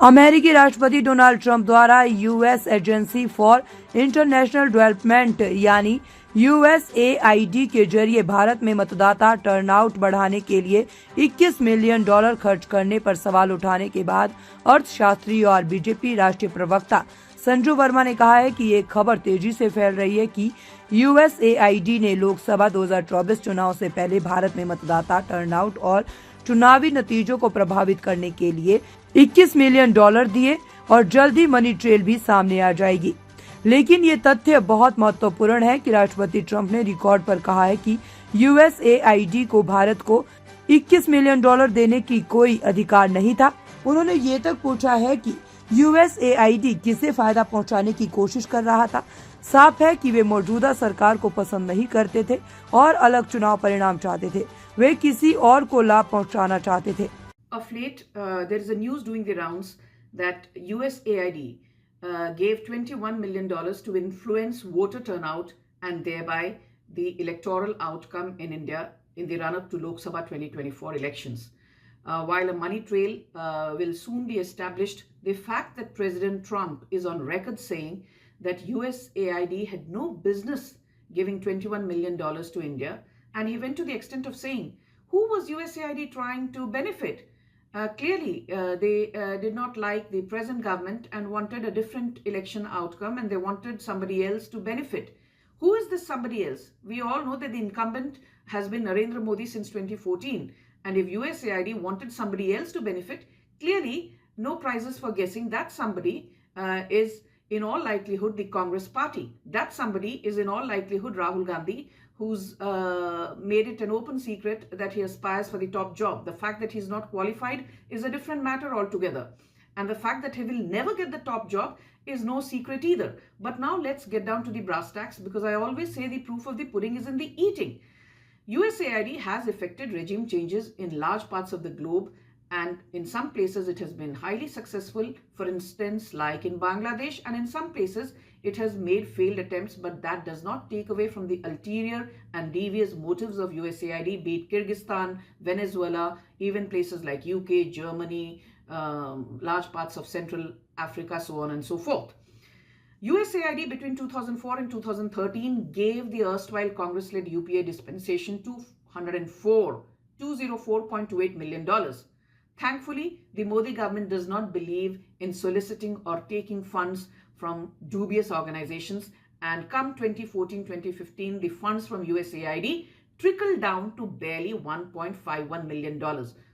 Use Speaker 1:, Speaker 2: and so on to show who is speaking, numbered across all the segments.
Speaker 1: अमेरिकी राष्ट्रपति Donald Trump द्वारा US agency for international development यानी यूएसएआईडी के जरिए भारत में मतदाता टर्नआउट बढ़ाने के लिए $21 मिलियन खर्च करने पर सवाल उठाने के बाद अर्थशास्त्री और बीजेपी राष्ट्रीय प्रवक्ता संजू वर्मा ने कहा है कि ये खबर तेजी से फैल रही है कि यूएसएआईडी ने लोकसभा 2024 चुनाव से पहले भारत में मतदाता टर्नआउट और चुनावी नतीजों को प्रभावित करने के लिए $21 मिलियन दिए और जल्द ही मनी ट्रेल भी सामने आ जाएगी। लेकिन ये तथ्य बहुत महत्वपूर्ण है कि राष्ट्रपति ट्रंप ने रिकॉर्ड पर कहा है कि यूएसएआईडी को भारत को $21 मिलियन देने की कोई अधिकार नहीं था। उन्होंने ये तक पूछा है कि यूएसएआईडी किसे फायदा पहुंचाने की कोशिश कर रहा था। साफ है कि वे मौजूदा सरकार को पसंद नहीं करते थे और अलग चुनाव परिणाम चाहते थे। वे किसी और को लाभ पहुंचाना चाहते थे।
Speaker 2: Of late, there is a news doing the rounds that USAID gave $21 million to influence voter turnout and thereby the electoral outcome in India in the run-up to Lok Sabha 2024 elections. While a money trail will soon be established, the fact that President Trump is on record saying that USAID had no business giving $21 million to India, and he went to the extent of saying, who was USAID trying to benefit? Clearly, they did not like the present government and wanted a different election outcome, and they wanted somebody else to benefit. Who is this somebody else? We all know that the incumbent has been Narendra Modi since 2014. And if USAID wanted somebody else to benefit, clearly no prizes for guessing that somebody is in all likelihood the Congress party. That somebody is in all likelihood Rahul Gandhi, who's made it an open secret that he aspires for the top job. The fact that he's not qualified is a different matter altogether. And the fact that he will never get the top job is no secret either. But now let's get down to the brass tacks, because I always say the proof of the pudding is in the eating. USAID has effected regime changes in large parts of the globe, and in some places it has been highly successful, for instance like in Bangladesh, and in some places it has made failed attempts, but that does not take away from the ulterior and devious motives of USAID, be it Kyrgyzstan, Venezuela, even places like UK, Germany, large parts of Central Africa, so on and so forth. USAID between 2004 and 2013 gave the erstwhile Congress-led UPA dispensation $204.28 million. Thankfully, the Modi government does not believe in soliciting or taking funds from dubious organizations, and come 2014-2015, the funds from USAID trickled down to barely $1.51 million.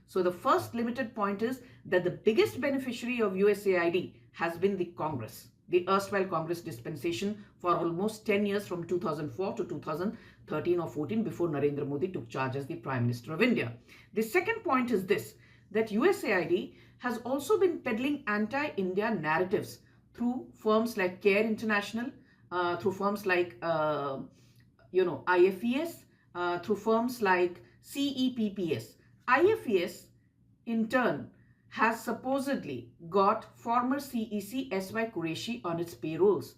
Speaker 2: So the first limited point is that the biggest beneficiary of USAID has been the Congress. The erstwhile Congress dispensation for almost 10 years, from 2004 to 2013 or 14, before Narendra Modi took charge as the Prime Minister of India. The second point is this, that USAID has also been peddling anti-India narratives through firms like CARE International, through firms like IFES, through firms like CEPPS. IFES in turn has supposedly got former CEC S.Y. Qureshi on its payrolls.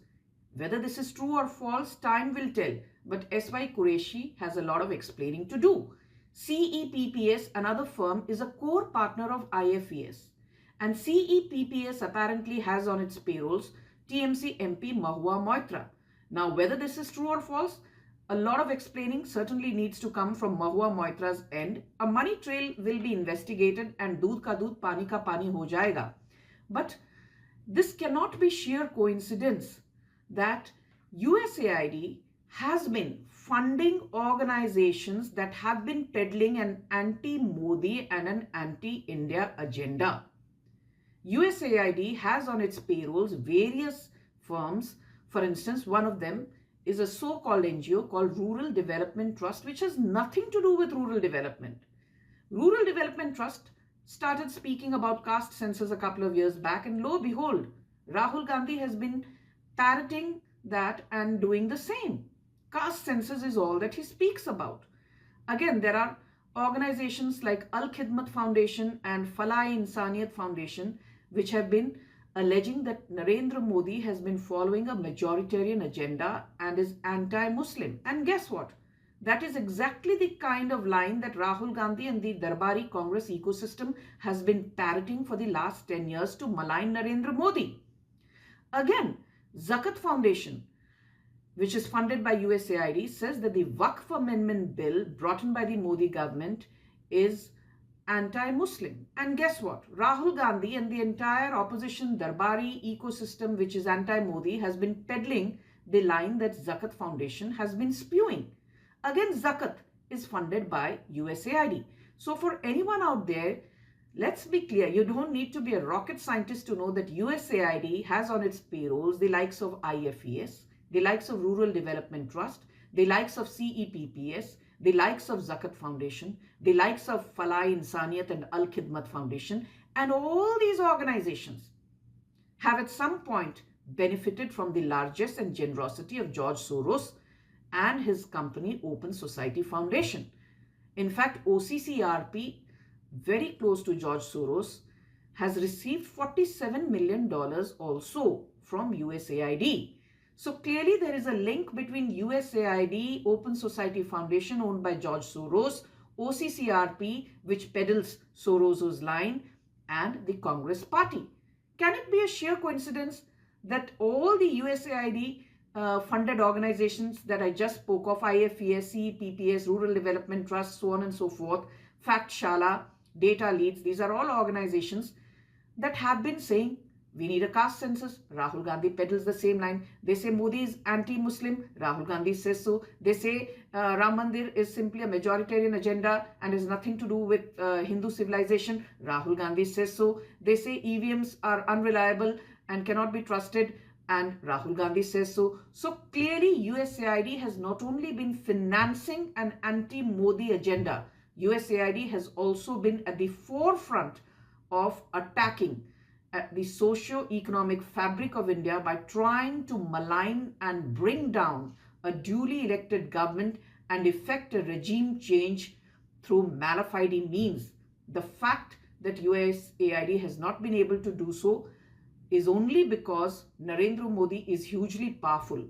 Speaker 2: Whether this is true or false, time will tell, but S.Y. Qureshi has a lot of explaining to do. CEPPS, another firm, is a core partner of IFES, and CEPPS apparently has on its payrolls TMC MP Mahua Moitra. Now, whether this is true or false, a lot of explaining certainly needs to come from Mahua Moitra's end. A money trail will be investigated, and doodh ka doodh, pani ka pani ho jayega. But this cannot be sheer coincidence that USAID has been funding organizations that have been peddling an anti-Modi and an anti-India agenda. USAID has on its payrolls various firms. For instance, one of them is a so-called NGO called Rural Development Trust, which has nothing to do with rural development. Rural Development Trust started speaking about caste census a couple of years back, and lo and behold, Rahul Gandhi has been parroting that and doing the same. Caste census is all that he speaks about. Again, there are organizations like Al Khidmat Foundation and Falai Insaniyat Foundation, which have been alleging that Narendra Modi has been following a majoritarian agenda and is anti-Muslim. And guess what? That is exactly the kind of line that Rahul Gandhi and the Darbari Congress ecosystem has been parroting for the last 10 years to malign Narendra Modi. Again, Zakat Foundation, which is funded by USAID, says that the Waqf Amendment Bill brought in by the Modi government is anti-Muslim. And guess what? Rahul Gandhi and the entire opposition Darbari ecosystem, which is anti-Modi, has been peddling the line that Zakat Foundation has been spewing. Again, Zakat is funded by USAID. So for anyone out there, let's be clear, you don't need to be a rocket scientist to know that USAID has on its payrolls the likes of IFES, the likes of Rural Development Trust, the likes of CEPPS, the likes of Zakat Foundation, the likes of Falai Insaniyat and Al Khidmat Foundation, and all these organizations have at some point benefited from the largesse and generosity of George Soros and his company Open Society Foundation. In fact, OCCRP, very close to George Soros, has received $47 million also from USAID. So clearly there is a link between USAID, Open Society Foundation owned by George Soros, OCCRP, which peddles Soros's line, and the Congress Party. Can it be a sheer coincidence that all the USAID funded organizations that I just spoke of, IFES, CEPPS, Rural Development Trust, so on and so forth, Factshala, Data Leads, these are all organizations that have been saying, we need a caste census. Rahul Gandhi peddles the same line. They say Modi is anti-Muslim. Rahul Gandhi says so. They say Ram Mandir is simply a majoritarian agenda and has nothing to do with Hindu civilization. Rahul Gandhi says so. They say EVMs are unreliable and cannot be trusted, and Rahul Gandhi says so. So clearly USAID has not only been financing an anti-Modi agenda, USAID has also been at the forefront of attacking the socio-economic fabric of India by trying to malign and bring down a duly elected government and effect a regime change through malafide means. The fact that USAID has not been able to do so is only because Narendra Modi is hugely powerful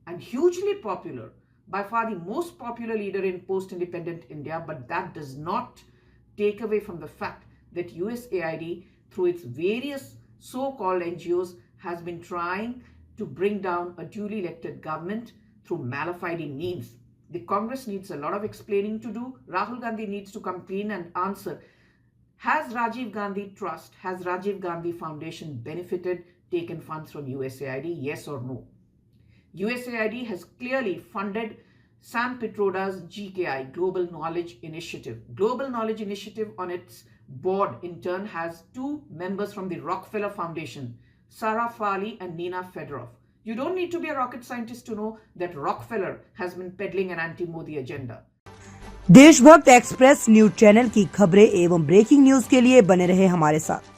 Speaker 2: and hugely popular, by far the most popular leader in post-independent India, but that does not take away from the fact that USAID, through its various so-called NGOs, has been trying to bring down a duly elected government through malafide means. The Congress needs a lot of explaining to do. Rahul Gandhi needs to come clean and answer. Has Rajiv Gandhi Trust, has Rajiv Gandhi Foundation benefited, taken funds from USAID, yes or no? USAID has clearly funded Sam Pitroda's GKI, Global Knowledge Initiative. Global Knowledge Initiative on its board in turn has two members from the Rockefeller Foundation, Sarah Farley and Nina Fedorov. You don't need to be a rocket scientist to know that Rockefeller has been peddling an anti-Modi agenda.
Speaker 1: देशभक्त express news channel की खबरें एवं breaking news के लिए बने रहे हमारे साथ।